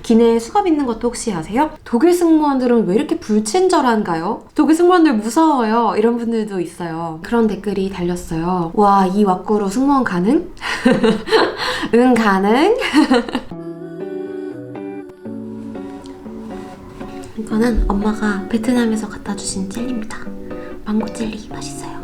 기내에 수갑 있는 것도 혹시 아세요? 독일 승무원들은 왜 이렇게 불친절한가요? 독일 승무원들 무서워요. 이런 분들도 있어요. 그런 댓글이 달렸어요. 와, 이 왁구로 승무원 가능? 응, 가능? 이거는 엄마가 베트남에서 갖다 주신 젤리입니다. 망고 젤리 맛있어요.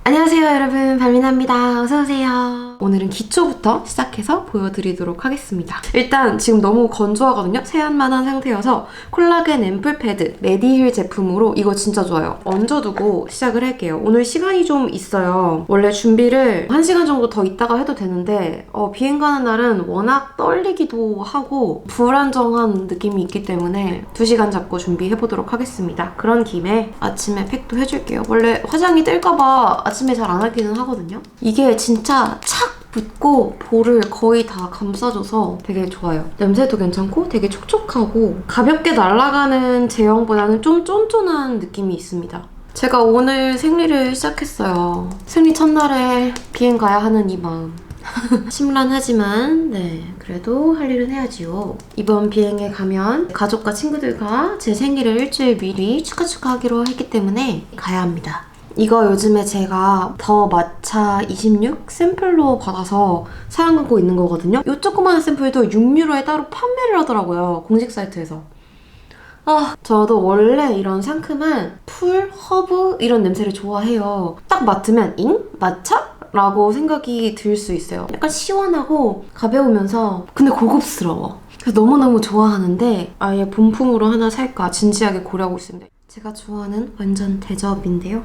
안녕하세요 여러분, 발미나입니다. 어서오세요. 오늘은 기초부터 시작해서 보여드리도록 하겠습니다. 일단 지금 너무 건조하거든요. 세안만 한 상태여서 콜라겐 앰플 패드 메디힐 제품으로 이거 진짜 좋아요. 얹어두고 시작을 할게요. 오늘 시간이 좀 있어요. 원래 준비를 1시간 정도 더 있다가 해도 되는데 비행 가는 날은 워낙 떨리기도 하고 불안정한 느낌이 있기 때문에 2시간 잡고 준비해보도록 하겠습니다. 그런 김에 아침에 팩도 해줄게요. 원래 화장이 뜰까봐 아침에 잘 안 하기는 하거든요. 이게 진짜 착 붙고 볼을 거의 다 감싸줘서 되게 좋아요. 냄새도 괜찮고 되게 촉촉하고 가볍게 날아가는 제형보다는 좀 쫀쫀한 느낌이 있습니다. 제가 오늘 생리를 시작했어요. 생리 첫날에 비행 가야 하는 이 마음. 심란하지만 그래도 할 일은 해야지요. 이번 비행에 가면 가족과 친구들과 제 생일을 일주일 미리 축하하기로 했기 때문에 가야 합니다. 이거 요즘에 제가 더 마차 26 샘플로 받아서 사용하고 있는 거거든요. 이 조그마한 샘플도 6유로에 따로 판매를 하더라고요. 공식 사이트에서. 저도 원래 이런 상큼한 풀, 허브 이런 냄새를 좋아해요. 딱 맡으면 잉? 마차? 라고 생각이 들 수 있어요. 약간 시원하고 가벼우면서 근데 고급스러워. 그래서 너무너무 좋아하는데 아예 본품으로 하나 살까 진지하게 고려하고 있습니다. 제가 좋아하는 완전 대접인데요.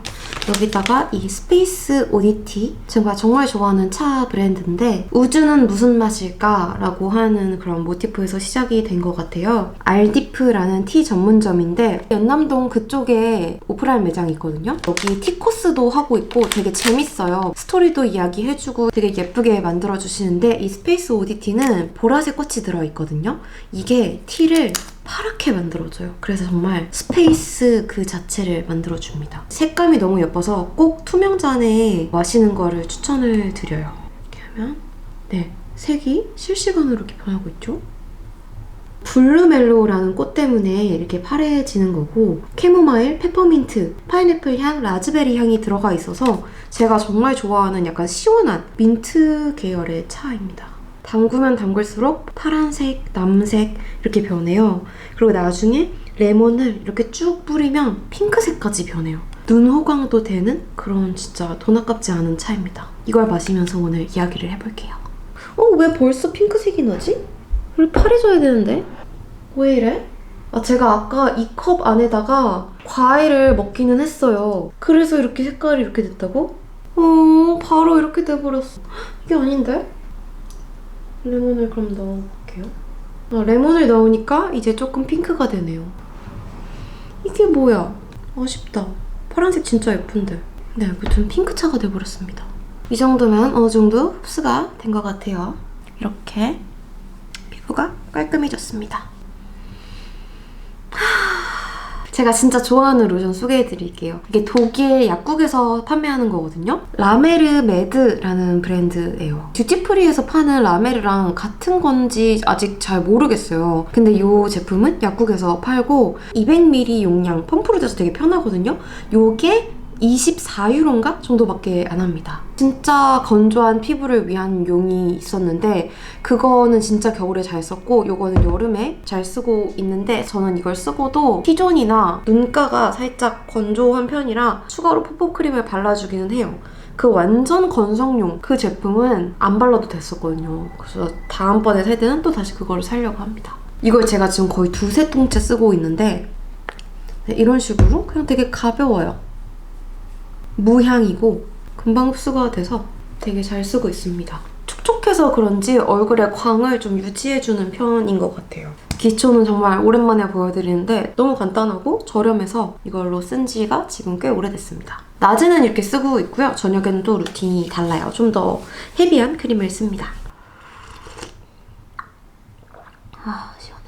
여기다가 이 스페이스 오디티, 제가 정말 좋아하는 차 브랜드인데 우주는 무슨 맛일까? 라고 하는 그런 모티프에서 시작이 된 것 같아요. 알디프라는 티 전문점인데 연남동 그쪽에 오프라인 매장이 있거든요. 여기 티 코스도 하고 있고 되게 재밌어요. 스토리도 이야기해주고 되게 예쁘게 만들어주시는데 이 스페이스 오디티는 보라색 꽃이 들어있거든요. 이게 티를 파랗게 만들어줘요. 그래서 정말 스페이스 그 자체를 만들어줍니다. 색감이 너무 예뻐서 꼭 투명잔에 마시는 거를 추천을 드려요. 이렇게 하면 색이 실시간으로 이렇게 변하고 있죠? 블루멜로우라는 꽃 때문에 이렇게 파래지는 거고 캐모마일, 페퍼민트, 파인애플 향, 라즈베리 향이 들어가 있어서 제가 정말 좋아하는 약간 시원한 민트 계열의 차입니다. 담그면 담글수록 파란색, 남색 이렇게 변해요. 그리고 나중에 레몬을 이렇게 쭉 뿌리면 핑크색까지 변해요. 눈 호강도 되는 그런 진짜 돈 아깝지 않은 차입니다. 이걸 마시면서 오늘 이야기를 해볼게요. 왜 벌써 핑크색이 나지? 원래 파래져야 되는데? 왜 이래? 제가 아까 이 컵 안에다가 과일을 먹기는 했어요. 그래서 이렇게 색깔이 이렇게 됐다고? 바로 이렇게 돼버렸어. 이게 아닌데? 레몬을 그럼 넣어볼게요. 레몬을 넣으니까 이제 조금 핑크가 되네요. 이게 뭐야? 아쉽다. 파란색 진짜 예쁜데. 아무튼 핑크차가 돼버렸습니다. 이 정도면 어느 정도 흡수가 된 것 같아요. 이렇게 피부가 깔끔해졌습니다. 제가 진짜 좋아하는 로션 소개해드릴게요. 이게 독일 약국에서 판매하는 거거든요. 라메르메드라는 브랜드예요. 듀티프리에서 파는 라메르랑 같은 건지 아직 잘 모르겠어요. 근데 이 제품은 약국에서 팔고 200ml 용량 펌프로 돼서 되게 편하거든요. 요게 24유로인가? 정도밖에 안 합니다. 진짜 건조한 피부를 위한 용이 있었는데 그거는 진짜 겨울에 잘 썼고 요거는 여름에 잘 쓰고 있는데 저는 이걸 쓰고도 T존이나 눈가가 살짝 건조한 편이라 추가로 뽀뽀크림을 발라주기는 해요. 그 완전 건성용 그 제품은 안 발라도 됐었거든요. 그래서 다음번에 살 때는 또 다시 그거를 사려고 합니다. 이걸 제가 지금 거의 2-3통째 쓰고 있는데 이런 식으로 그냥 되게 가벼워요. 무향이고 금방 흡수가 돼서 되게 잘 쓰고 있습니다. 촉촉해서 그런지 얼굴에 광을 좀 유지해주는 편인 것 같아요. 기초는 정말 오랜만에 보여드리는데 너무 간단하고 저렴해서 이걸로 쓴 지가 지금 꽤 오래됐습니다. 낮에는 이렇게 쓰고 있고요. 저녁에는 또 루틴이 달라요. 좀 더 헤비한 크림을 씁니다. 시원해.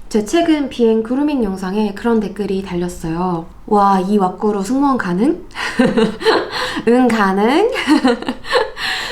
제 최근 비행 그루밍 영상에 그런 댓글이 달렸어요. 와, 이 왁구로 승무원 가능? 응, 가능?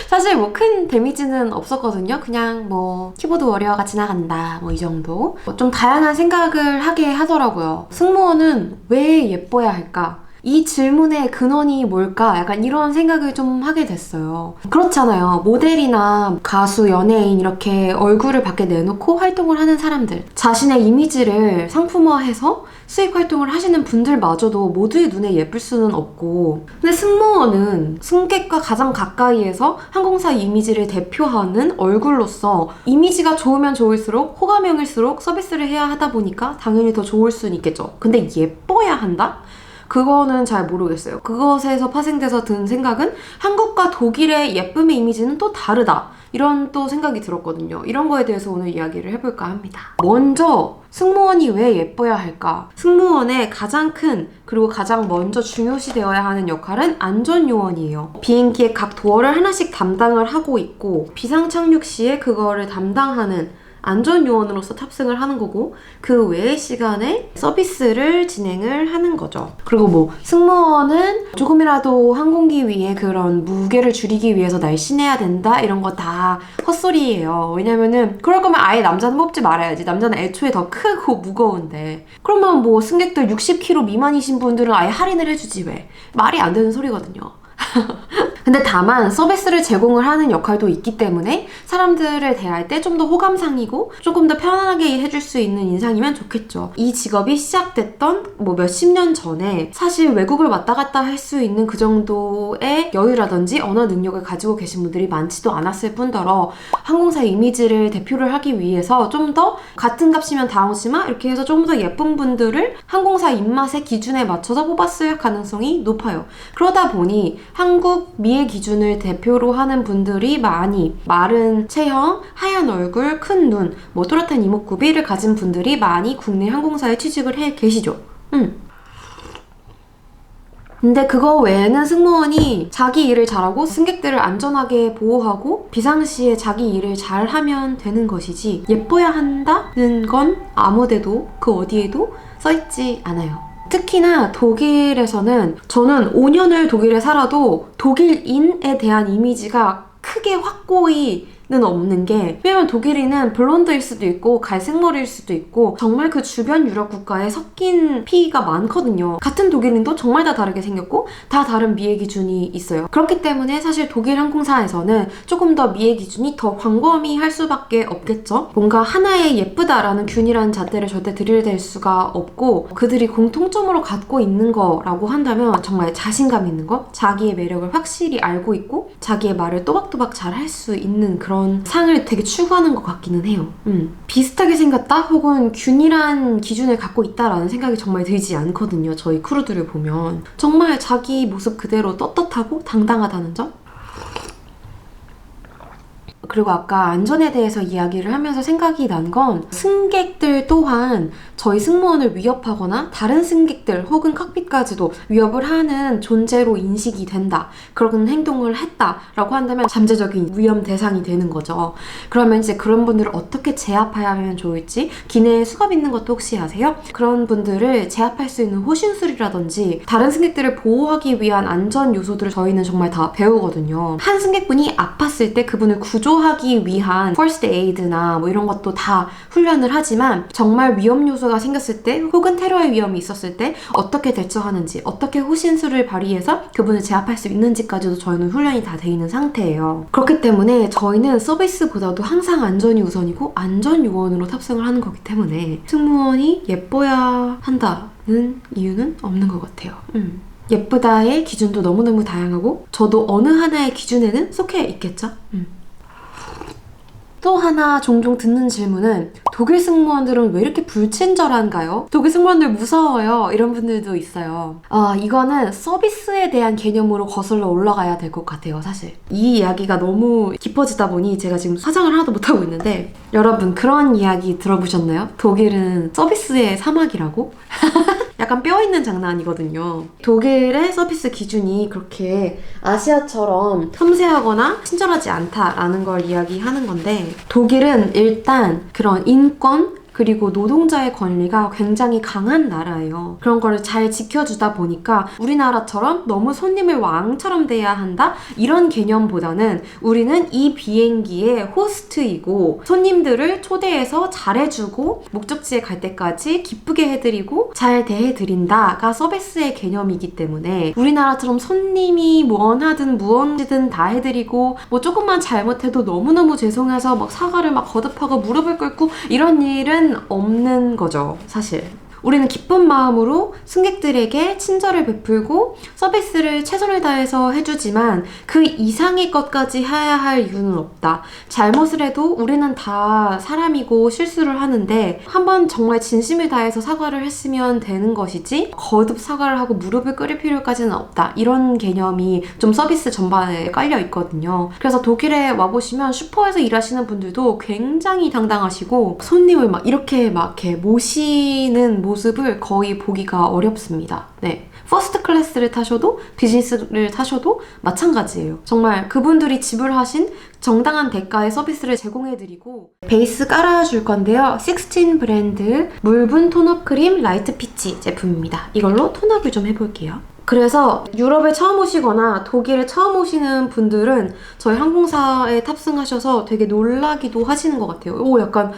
사실 뭐 큰 데미지는 없었거든요. 그냥 뭐 키보드 워리어가 지나간다 뭐 이 정도. 좀 다양한 생각을 하게 하더라고요. 승무원은 왜 예뻐야 할까? 이 질문의 근원이 뭘까? 약간 이런 생각을 좀 하게 됐어요. 그렇잖아요. 모델이나 가수, 연예인 이렇게 얼굴을 밖에 내놓고 활동을 하는 사람들. 자신의 이미지를 상품화해서 수익 활동을 하시는 분들마저도 모두의 눈에 예쁠 수는 없고, 근데 승무원은 승객과 가장 가까이에서 항공사 이미지를 대표하는 얼굴로서 이미지가 좋으면 좋을수록 호감형일수록 서비스를 해야 하다 보니까 당연히 더 좋을 수는 있겠죠. 근데 예뻐야 한다? 그거는 잘 모르겠어요. 그것에서 파생돼서 든 생각은 한국과 독일의 예쁨의 이미지는 또 다르다. 이런 또 생각이 들었거든요. 이런 거에 대해서 오늘 이야기를 해볼까 합니다. 먼저 승무원이 왜 예뻐야 할까? 승무원의 가장 큰 그리고 가장 먼저 중요시 되어야 하는 역할은 안전요원이에요. 비행기의 각 도어를 하나씩 담당을 하고 있고 비상 착륙 시에 그거를 담당하는 안전요원으로서 탑승을 하는 거고 그 외의 시간에 서비스를 진행을 하는 거죠. 그리고 뭐 승무원은 조금이라도 항공기 위에 그런 무게를 줄이기 위해서 날씬해야 된다 이런 거 다 헛소리예요. 왜냐면은 그럴 거면 아예 남자는 뽑지 말아야지. 남자는 애초에 더 크고 무거운데 그러면 뭐 승객들 60kg 미만이신 분들은 아예 할인을 해주지 왜. 말이 안 되는 소리거든요. 근데 다만 서비스를 제공을 하는 역할도 있기 때문에 사람들을 대할 때 좀 더 호감상이고 조금 더 편안하게 해줄 수 있는 인상이면 좋겠죠. 이 직업이 시작됐던 뭐 몇십 년 전에 사실 외국을 왔다 갔다 할 수 있는 그 정도의 여유라든지 언어 능력을 가지고 계신 분들이 많지도 않았을 뿐더러 항공사 이미지를 대표를 하기 위해서 좀 더 같은 값이면 다오지만 이렇게 해서 조금 더 예쁜 분들을 항공사 입맛의 기준에 맞춰서 뽑았을 가능성이 높아요. 그러다 보니 한국 미의 기준을 대표로 하는 분들이 많이 마른 체형, 하얀 얼굴, 큰 눈, 뭐 또렷한 이목구비를 가진 분들이 많이 국내 항공사에 취직을 해 계시죠. 근데 그거 외에는 승무원이 자기 일을 잘하고 승객들을 안전하게 보호하고 비상시에 자기 일을 잘하면 되는 것이지 예뻐야 한다는 건 아무데도 그 어디에도 써있지 않아요. 특히나 독일에서는 저는 5년을 독일에 살아도 독일인에 대한 이미지가 크게 확고히는 없는 게 왜냐면 독일인은 블론드일 수도 있고 갈색머리일 수도 있고 정말 그 주변 유럽 국가에 섞인 피가 많거든요. 같은 독일인도 정말 다 다르게 생겼고 다 다른 미의 기준이 있어요. 그렇기 때문에 사실 독일 항공사에서는 조금 더 미의 기준이 더 광범위할 수밖에 없겠죠. 뭔가 하나의 예쁘다라는 균이라는 잣대를 절대 들이댈 수가 없고 그들이 공통점으로 갖고 있는 거라고 한다면 정말 자신감 있는 거, 자기의 매력을 확실히 알고 있고 자기의 말을 또박또박 잘 할 수 있는 그런 상을 되게 추구하는 것 같기는 해요. 비슷하게 생겼다? 혹은 균일한 기준을 갖고 있다라는 생각이 정말 들지 않거든요. 저희 크루들을 보면. 정말 자기 모습 그대로 떳떳하고 당당하다는 점? 그리고 아까 안전에 대해서 이야기를 하면서 생각이 난 건 승객들 또한 저희 승무원을 위협하거나 다른 승객들 혹은 칵핏까지도 위협을 하는 존재로 인식이 된다. 그런 행동을 했다라고 한다면 잠재적인 위험 대상이 되는 거죠. 그러면 이제 그런 분들을 어떻게 제압하면 좋을지 기내에 수갑 있는 것도 혹시 아세요? 그런 분들을 제압할 수 있는 호신술이라든지 다른 승객들을 보호하기 위한 안전 요소들을 저희는 정말 다 배우거든요. 한 승객분이 아팠을 때 그분을 구조하기 위한 first aid나 뭐 이런 것도 다 훈련을 하지만 정말 위험 요소가 생겼을 때 혹은 테러의 위험이 있었을 때 어떻게 대처하는지 어떻게 호신술을 발휘해서 그분을 제압할 수 있는지까지도 저희는 훈련이 다 돼 있는 상태예요. 그렇기 때문에 저희는 서비스보다도 항상 안전이 우선이고 안전요원으로 탑승을 하는 거기 때문에 승무원이 예뻐야 한다는 이유는 없는 것 같아요. 예쁘다의 기준도 너무너무 다양하고 저도 어느 하나의 기준에는 속해 있겠죠? 또 하나 종종 듣는 질문은 독일 승무원들은 왜 이렇게 불친절한가요? 독일 승무원들 무서워요. 이런 분들도 있어요. 이거는 서비스에 대한 개념으로 거슬러 올라가야 될 것 같아요, 사실. 이 이야기가 너무 깊어지다 보니 제가 지금 화장을 하나도 못하고 있는데 여러분 그런 이야기 들어보셨나요? 독일은 서비스의 사막이라고? 약간 뼈있는 장난이거든요. 독일의 서비스 기준이 그렇게 아시아처럼 섬세하거나 친절하지 않다라는 걸 이야기하는 건데 독일은 일단 그런 인권 그리고 노동자의 권리가 굉장히 강한 나라예요. 그런 거를 잘 지켜주다 보니까 우리나라처럼 너무 손님을 왕처럼 대해야 한다? 이런 개념보다는 우리는 이 비행기의 호스트이고 손님들을 초대해서 잘해주고 목적지에 갈 때까지 기쁘게 해드리고 잘 대해드린다가 서비스의 개념이기 때문에 우리나라처럼 손님이 원하든 무언지든 다 해드리고 뭐 조금만 잘못해도 너무너무 죄송해서 막 사과를 막 거듭하고 무릎을 꿇고 이런 일은 없는 거죠, 사실. 우리는 기쁜 마음으로 승객들에게 친절을 베풀고 서비스를 최선을 다해서 해주지만 그 이상의 것까지 해야 할 이유는 없다. 잘못을 해도 우리는 다 사람이고 실수를 하는데 한번 정말 진심을 다해서 사과를 했으면 되는 것이지 거듭 사과를 하고 무릎을 꿇을 필요까지는 없다. 이런 개념이 좀 서비스 전반에 깔려 있거든요. 그래서 독일에 와보시면 슈퍼에서 일하시는 분들도 굉장히 당당하시고 손님을 막 이렇게 모시는 모습을 거의 보기가 어렵습니다. 네. 퍼스트 클래스를 타셔도 비즈니스를 타셔도 마찬가지예요. 정말 그분들이 지불하신 정당한 대가의 서비스를 제공해드리고 베이스 깔아줄 건데요. 16 브랜드 물분 톤업 크림 라이트 피치 제품입니다. 이걸로 톤업을 좀 해볼게요. 그래서 유럽에 처음 오시거나 독일에 처음 오시는 분들은 저희 항공사에 탑승하셔서 되게 놀라기도 하시는 것 같아요. 오, 약간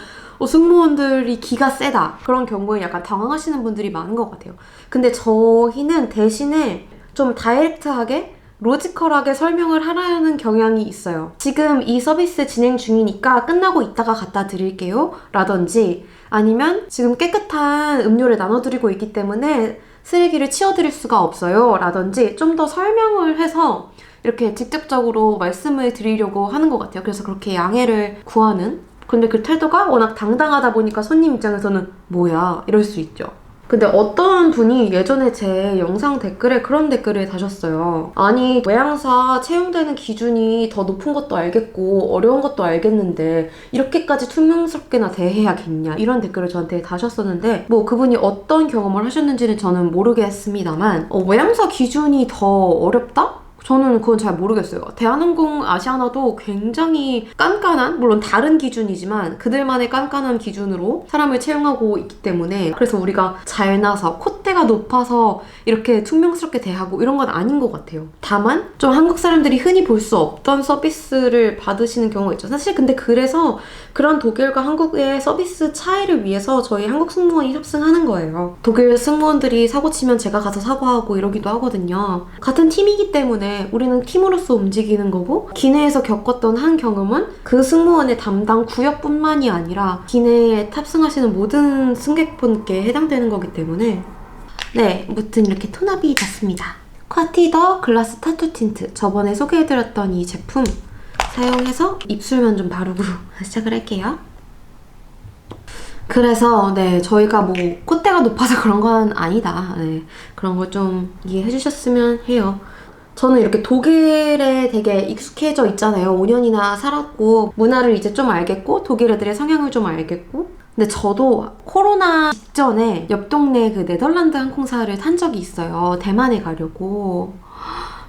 승무원들이 기가 세다. 그런 경우에 약간 당황하시는 분들이 많은 것 같아요. 근데 저희는 대신에 좀 다이렉트하게 로지컬하게 설명을 하라는 경향이 있어요. 지금 이 서비스 진행 중이니까 끝나고 이따가 갖다 드릴게요. 라든지 아니면 지금 깨끗한 음료를 나눠드리고 있기 때문에 쓰레기를 치워드릴 수가 없어요. 라든지 좀 더 설명을 해서 이렇게 직접적으로 말씀을 드리려고 하는 것 같아요. 그래서 그렇게 양해를 구하는 근데 그 태도가 워낙 당당하다 보니까 손님 입장에서는 뭐야 이럴 수 있죠. 근데 어떤 분이 예전에 제 영상 댓글에 그런 댓글을 다셨어요. 아니 외항사 채용되는 기준이 더 높은 것도 알겠고 어려운 것도 알겠는데 이렇게까지 투명스럽게나 대해야겠냐 이런 댓글을 저한테 다셨었는데 뭐 그분이 어떤 경험을 하셨는지는 저는 모르겠습니다만 외항사 기준이 더 어렵다? 저는 그건 잘 모르겠어요. 대한항공 아시아나도 굉장히 깐깐한, 물론 다른 기준이지만 그들만의 깐깐한 기준으로 사람을 채용하고 있기 때문에 그래서 우리가 잘나서 콧대가 높아서 이렇게 퉁명스럽게 대하고 이런 건 아닌 것 같아요. 다만 좀 한국 사람들이 흔히 볼 수 없던 서비스를 받으시는 경우가 있죠. 사실 근데 그래서 그런 독일과 한국의 서비스 차이를 위해서 저희 한국 승무원이 탑승하는 거예요. 독일 승무원들이 사고 치면 제가 가서 사과하고 이러기도 하거든요. 같은 팀이기 때문에 우리는 팀으로서 움직이는 거고 기내에서 겪었던 한 경험은 그 승무원의 담당 구역뿐만이 아니라 기내에 탑승하시는 모든 승객분께 해당되는 거기 때문에 네, 무튼 이렇게 톤업이 됐습니다. 콰티더 글라스 타투 틴트 저번에 소개해드렸던 이 제품 사용해서 입술만 좀 바르고 시작을 할게요. 그래서 네 저희가 뭐 콧대가 높아서 그런 건 아니다. 네, 그런 걸 좀 이해해 주셨으면 해요. 저는 이렇게 독일에 되게 익숙해져 있잖아요. 5년이나 살았고 문화를 이제 좀 알겠고 독일 애들의 성향을 좀 알겠고 근데 저도 코로나 직전에 옆 동네 그 네덜란드 항공사를 탄 적이 있어요. 대만에 가려고.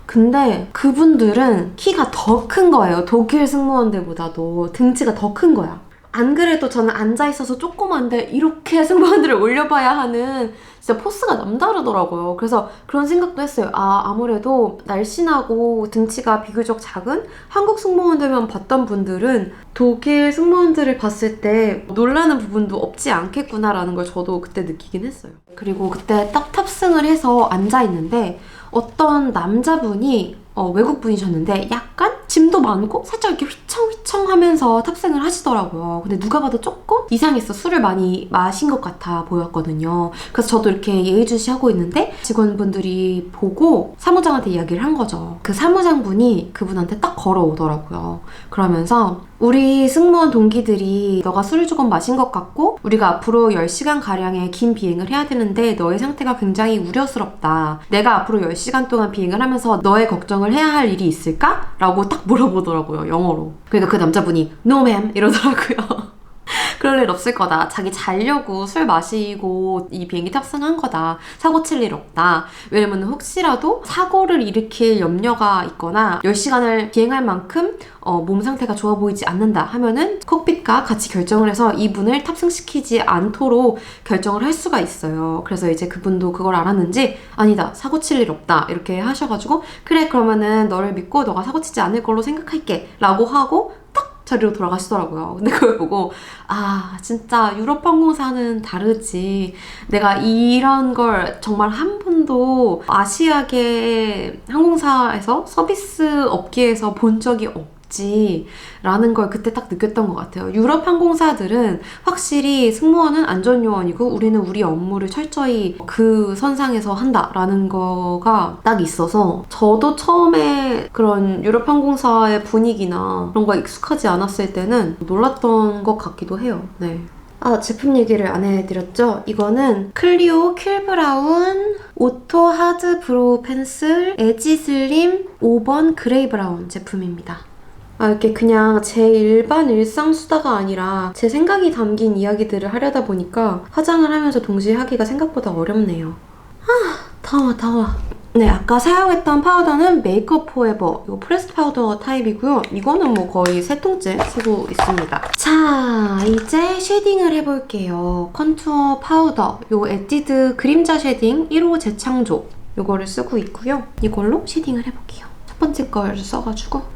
근데 그분들은 키가 더 큰 거예요. 독일 승무원들보다도 등치가 더 큰 거야. 안 그래도 저는 앉아있어서 조그만데 이렇게 승무원들을 올려봐야 하는 진짜 포스가 남다르더라고요. 그래서 그런 생각도 했어요. 아무래도 날씬하고 등치가 비교적 작은 한국 승무원들만 봤던 분들은 독일 승무원들을 봤을 때 놀라는 부분도 없지 않겠구나라는 걸 저도 그때 느끼긴 했어요. 그리고 그때 딱 탑승을 해서 앉아있는데 어떤 남자분이 외국분이셨는데 약간 짐도 많고 살짝 이렇게 휘청휘청 하면서 탑승을 하시더라고요. 근데 누가 봐도 조금 이상했어. 술을 많이 마신 것 같아 보였거든요. 그래서 저도 이렇게 예의주시하고 있는데 직원분들이 보고 사무장한테 이야기를 한 거죠. 그 사무장분이 그분한테 딱 걸어오더라고요. 그러면서 우리 승무원 동기들이 너가 술을 조금 마신 것 같고 우리가 앞으로 10시간가량의 긴 비행을 해야 되는데 너의 상태가 굉장히 우려스럽다. 내가 앞으로 10시간 동안 비행을 하면서 너의 걱정을 해야 할 일이 있을까? 라고 딱 물어보더라고요. 영어로. 그러니까 그 남자분이 No ma'am 이러더라고요. 그럴 일 없을 거다. 자기 자려고 술 마시고 이 비행기 탑승한 거다. 사고 칠 일 없다. 왜냐면 혹시라도 사고를 일으킬 염려가 있거나 10시간을 비행할 만큼 몸 상태가 좋아 보이지 않는다 하면은 콕핏과 같이 결정을 해서 이분을 탑승시키지 않도록 결정을 할 수가 있어요. 그래서 이제 그분도 그걸 알았는지 아니다, 사고 칠 일 없다 이렇게 하셔가지고 그래 그러면은 너를 믿고 너가 사고 치지 않을 걸로 생각할게 라고 하고 딱 자리로 돌아가시더라고요. 근데 그걸 보고 아 진짜 유럽 항공사는 다르지. 내가 이런 걸 정말 한 번도 아시아계 항공사에서 서비스 업계에서 본 적이 라는 걸 그때 딱 느꼈던 것 같아요. 유럽 항공사들은 확실히 승무원은 안전요원이고 우리는 우리 업무를 철저히 그 선상에서 한다라는 거가 딱 있어서 저도 처음에 그런 유럽 항공사의 분위기나 그런 거에 익숙하지 않았을 때는 놀랐던 것 같기도 해요. 네. 제품 얘기를 안 해드렸죠? 이거는 클리오 퀼브라운 오토 하드 브로우 펜슬 에지 슬림 5번 그레이 브라운 제품입니다. 이렇게 그냥 제 일반 일상 수다가 아니라 제 생각이 담긴 이야기들을 하려다 보니까 화장을 하면서 동시에 하기가 생각보다 어렵네요. 더워. 네, 아까 사용했던 파우더는 메이크업 포에버 이거 프레스 파우더 타입이고요. 이거는 뭐 거의 3통째 쓰고 있습니다. 자, 이제 쉐딩을 해볼게요. 컨투어 파우더 요 에뛰드 그림자 쉐딩 1호 재창조 요거를 쓰고 있고요. 이걸로 쉐딩을 해볼게요. 첫 번째 걸 써가지고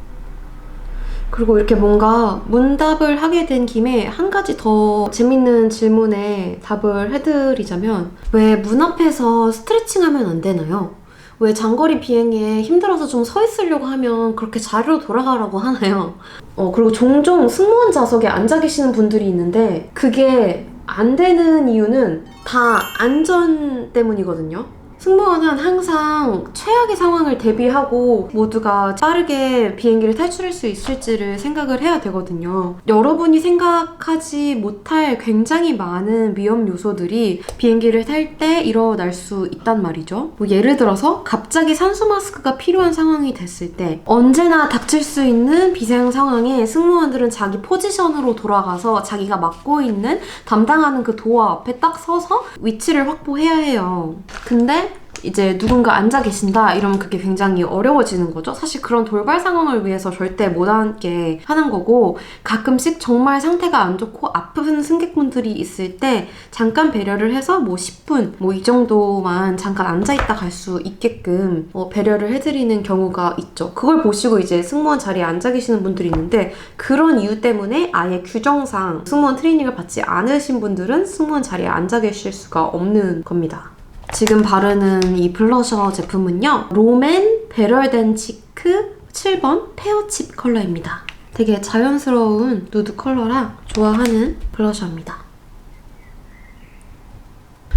그리고 이렇게 뭔가 문답을 하게 된 김에 한 가지 더 재밌는 질문에 답을 해드리자면 왜 문 앞에서 스트레칭하면 안 되나요? 왜 장거리 비행에 힘들어서 좀 서 있으려고 하면 그렇게 자리로 돌아가라고 하나요? 그리고 종종 승무원 좌석에 앉아 계시는 분들이 있는데 그게 안 되는 이유는 다 안전 때문이거든요. 승무원은 항상 최악의 상황을 대비하고 모두가 빠르게 비행기를 탈출할 수 있을지를 생각을 해야 되거든요. 여러분이 생각하지 못할 굉장히 많은 위험 요소들이 비행기를 탈 때 일어날 수 있단 말이죠. 뭐 예를 들어서 갑자기 산소 마스크가 필요한 상황이 됐을 때 언제나 닥칠 수 있는 비상 상황에 승무원들은 자기 포지션으로 돌아가서 자기가 맡고 있는 담당하는 그 도어 앞에 딱 서서 위치를 확보해야 해요. 근데 이제 누군가 앉아 계신다 이러면 그게 굉장히 어려워지는 거죠. 사실 그런 돌발 상황을 위해서 절대 못 앉게 하는 거고 가끔씩 정말 상태가 안 좋고 아픈 승객분들이 있을 때 잠깐 배려를 해서 뭐 10분 뭐 이 정도만 잠깐 앉아있다 갈 수 있게끔 배려를 해드리는 경우가 있죠. 그걸 보시고 이제 승무원 자리에 앉아 계시는 분들이 있는데 그런 이유 때문에 아예 규정상 승무원 트레이닝을 받지 않으신 분들은 승무원 자리에 앉아 계실 수가 없는 겁니다. 지금 바르는 이 블러셔 제품은요. 롬앤 베럴덴 치크 7번 페어칩 컬러입니다. 되게 자연스러운 누드 컬러라 좋아하는 블러셔입니다.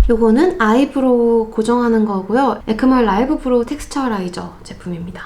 요거는 아이브로우 고정하는 거고요. 에크멀 라이브 브로우 텍스처라이저 제품입니다.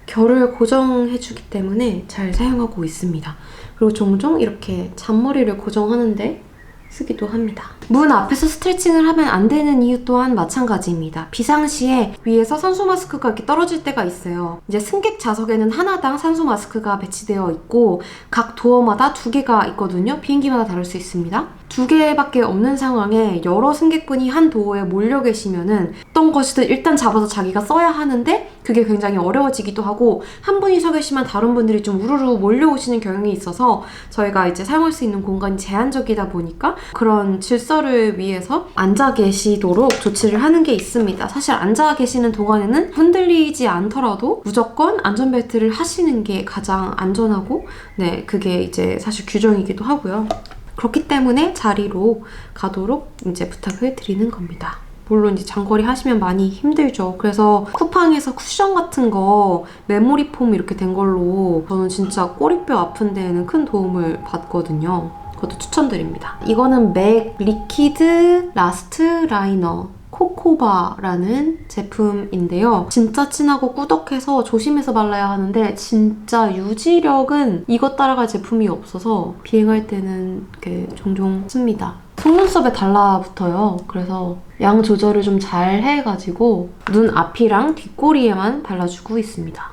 결을 고정해주기 때문에 잘 사용하고 있습니다. 그리고 종종 이렇게 잔머리를 고정하는데 쓰기도 합니다. 문 앞에서 스트레칭을 하면 안 되는 이유 또한 마찬가지입니다. 비상시에 위에서 산소 마스크가 이렇게 떨어질 때가 있어요. 이제 승객 좌석에는 하나당 산소 마스크가 배치되어 있고 각 도어마다 2개가 있거든요. 비행기마다 다를 수 있습니다. 2개밖에 없는 상황에 여러 승객분이 한 도어에 몰려 계시면은 어떤 것이든 일단 잡아서 자기가 써야 하는데 그게 굉장히 어려워지기도 하고 한 분이 서 계시면 다른 분들이 좀 우르르 몰려오시는 경향이 있어서 저희가 이제 사용할 수 있는 공간이 제한적이다 보니까 그런 질서를 위해서 앉아 계시도록 조치를 하는 게 있습니다. 사실 앉아 계시는 동안에는 흔들리지 않더라도 무조건 안전벨트를 하시는 게 가장 안전하고 네, 그게 이제 사실 규정이기도 하고요. 그렇기 때문에 자리로 가도록 이제 부탁을 드리는 겁니다. 물론 이제 장거리 하시면 많이 힘들죠. 그래서 쿠팡에서 쿠션 같은 거 메모리 폼 이렇게 된 걸로 저는 진짜 꼬리뼈 아픈 데에는 큰 도움을 받거든요. 그것도 추천드립니다. 이거는 맥 리퀴드 라스트 라이너 코코바라는 제품인데요. 진짜 진하고 꾸덕해서 조심해서 발라야 하는데 진짜 유지력은 이것 따라갈 제품이 없어서 비행할 때는 이렇게 종종 씁니다. 속눈썹에 달라붙어요. 그래서 양 조절을 좀 잘 해가지고 눈 앞이랑 뒷꼬리에만 발라주고 있습니다.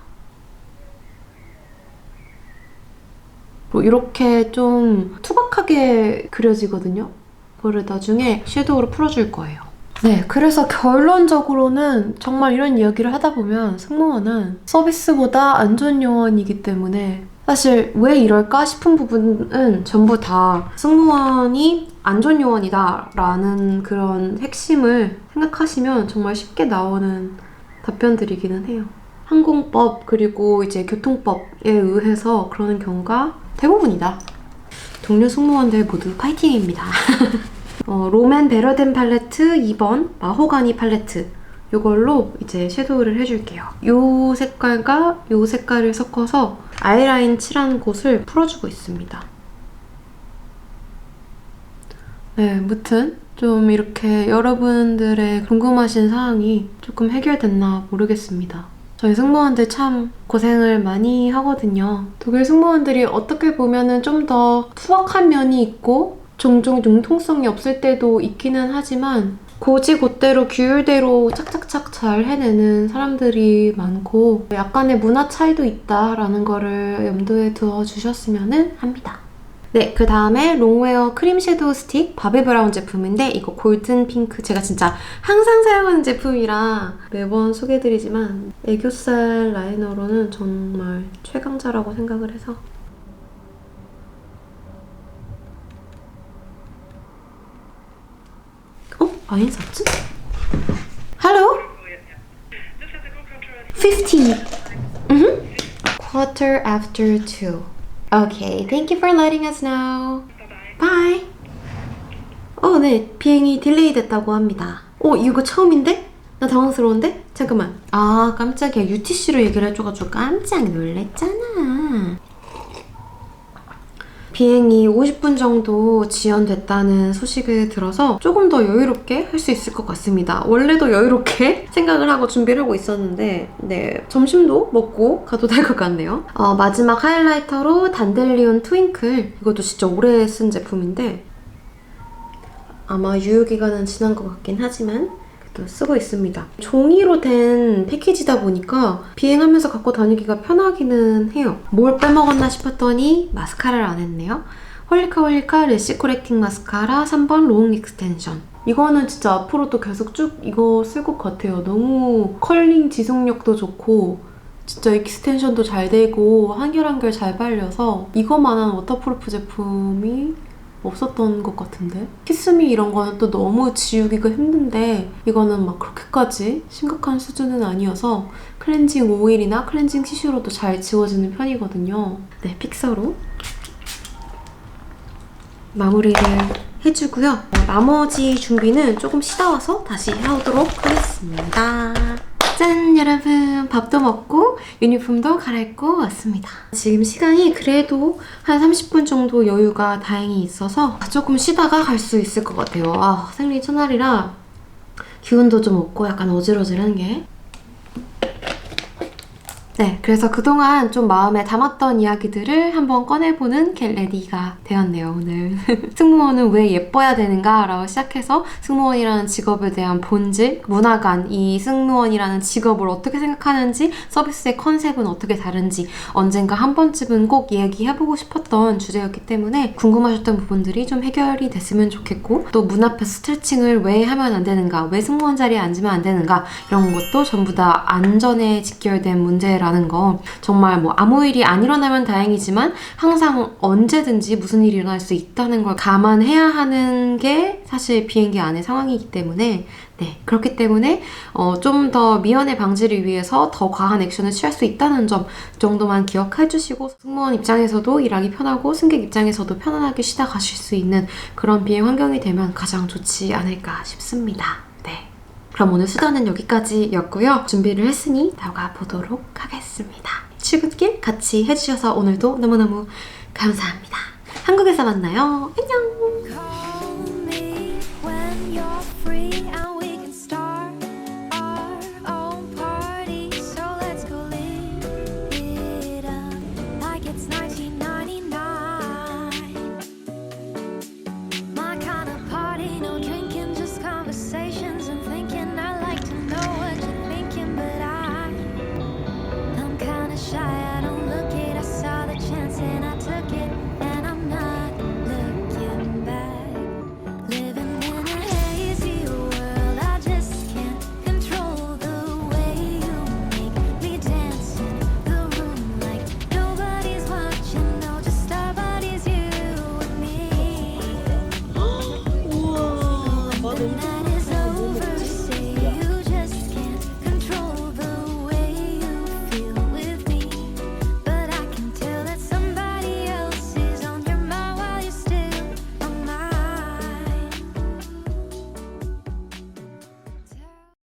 이렇게 좀 투박하게 그려지거든요. 그거를 나중에 섀도우로 풀어줄 거예요. 네, 그래서 결론적으로는 정말 이런 이야기를 하다 보면 승무원은 서비스보다 안전 요원이기 때문에 사실 왜 이럴까 싶은 부분은 전부 다 승무원이 안전 요원이다 라는 그런 핵심을 생각하시면 정말 쉽게 나오는 답변들이기는 해요. 항공법 그리고 이제 교통법에 의해서 그러는 경우가 대부분이다. 동료 승무원들 모두 파이팅입니다. 롬앤 베러덴 팔레트 2번 마호가니 팔레트 이걸로 이제 섀도우를 해줄게요. 이 색깔과 이 색깔을 섞어서 아이라인 칠한 곳을 풀어주고 있습니다. 네, 무튼 좀 이렇게 여러분들의 궁금하신 사항이 조금 해결됐나 모르겠습니다. 저희 승무원들 참 고생을 많이 하거든요. 독일 승무원들이 어떻게 보면은 좀 더 투박한 면이 있고 종종 융통성이 없을 때도 있기는 하지만 고지곧대로 규율대로 착착착 잘 해내는 사람들이 많고 약간의 문화 차이도 있다라는 거를 염두에 두어주셨으면 합니다. 네, 그 다음에 롱웨어 크림 섀도우 스틱 바비 브라운 제품인데 이거 골든 핑크 제가 진짜 항상 사용하는 제품이라 매번 소개해드리지만 애교살 라이너로는 정말 최강자라고 생각을 해서 많이 샀지? Hello? 50. Quarter after 2. Okay, thank you for letting us know. Bye. 네, 비행이 딜레이 됐다고 합니다. 이거 처음인데? 나 당황스러운데? 잠깐만. 깜짝이야. UTC로 얘기를 해줘가지고 깜짝 놀랬잖아. 비행이 50분 정도 지연됐다는 소식을 들어서 조금 더 여유롭게 할 수 있을 것 같습니다. 원래도 여유롭게 생각을 하고 준비를 하고 있었는데 네, 점심도 먹고 가도 될 것 같네요. 마지막 하이라이터로 단델리온 트윙클 이것도 진짜 오래 쓴 제품인데 아마 유효기간은 지난 것 같긴 하지만 또 쓰고 있습니다. 종이로 된 패키지다 보니까 비행하면서 갖고 다니기가 편하기는 해요. 뭘 빼먹었나 싶었더니 마스카라를 안 했네요. 홀리카 래쉬 코렉팅 마스카라 3번 롱 익스텐션. 이거는 진짜 앞으로도 계속 쭉 이거 쓸 것 같아요. 너무 컬링 지속력도 좋고 진짜 익스텐션도 잘 되고 한결한결 잘 발려서 이거만한 워터프루프 제품이 없었던 것 같은데? 키스미 이런 거는 또 너무 지우기가 힘든데 이거는 막 그렇게까지 심각한 수준은 아니어서 클렌징 오일이나 클렌징 티슈로도 잘 지워지는 편이거든요. 네, 픽서로 마무리를 해주고요. 나머지 준비는 조금 쉬다 와서 다시 해오도록 하겠습니다. 짠! 여러분 밥도 먹고 유니폼도 갈아입고 왔습니다. 지금 시간이 그래도 한 30분 정도 여유가 다행히 있어서 조금 쉬다가 갈 수 있을 것 같아요. 생리 첫날이라 기운도 좀 없고 약간 어질어질한 게 네, 그래서 그동안 좀 마음에 담았던 이야기들을 한번 꺼내보는 겟레디가 되었네요, 오늘. 승무원은 왜 예뻐야 되는가? 라고 시작해서 승무원이라는 직업에 대한 본질, 문화관, 이 승무원이라는 직업을 어떻게 생각하는지, 서비스의 컨셉은 어떻게 다른지 언젠가 한 번쯤은 꼭 얘기해보고 싶었던 주제였기 때문에 궁금하셨던 부분들이 좀 해결이 됐으면 좋겠고 또 문 앞에서 스트레칭을 왜 하면 안 되는가? 왜 승무원 자리에 앉으면 안 되는가? 이런 것도 전부 다 안전에 직결된 문제라 라는 거 정말 뭐 아무 일이 안 일어나면 다행이지만 항상 언제든지 무슨 일이 일어날 수 있다는 걸 감안해야 하는 게 사실 비행기 안의 상황이기 때문에 네, 그렇기 때문에 좀 더 미연의 방지를 위해서 더 과한 액션을 취할 수 있다는 점 정도만 기억해 주시고 승무원 입장에서도 일하기 편하고 승객 입장에서도 편안하게 쉬다 가실 수 있는 그런 비행 환경이 되면 가장 좋지 않을까 싶습니다. 그럼 오늘 수다는 여기까지였고요. 준비를 했으니 나가 보도록 하겠습니다. 출근길 같이 해주셔서 오늘도 너무너무 감사합니다. 한국에서 만나요. 안녕!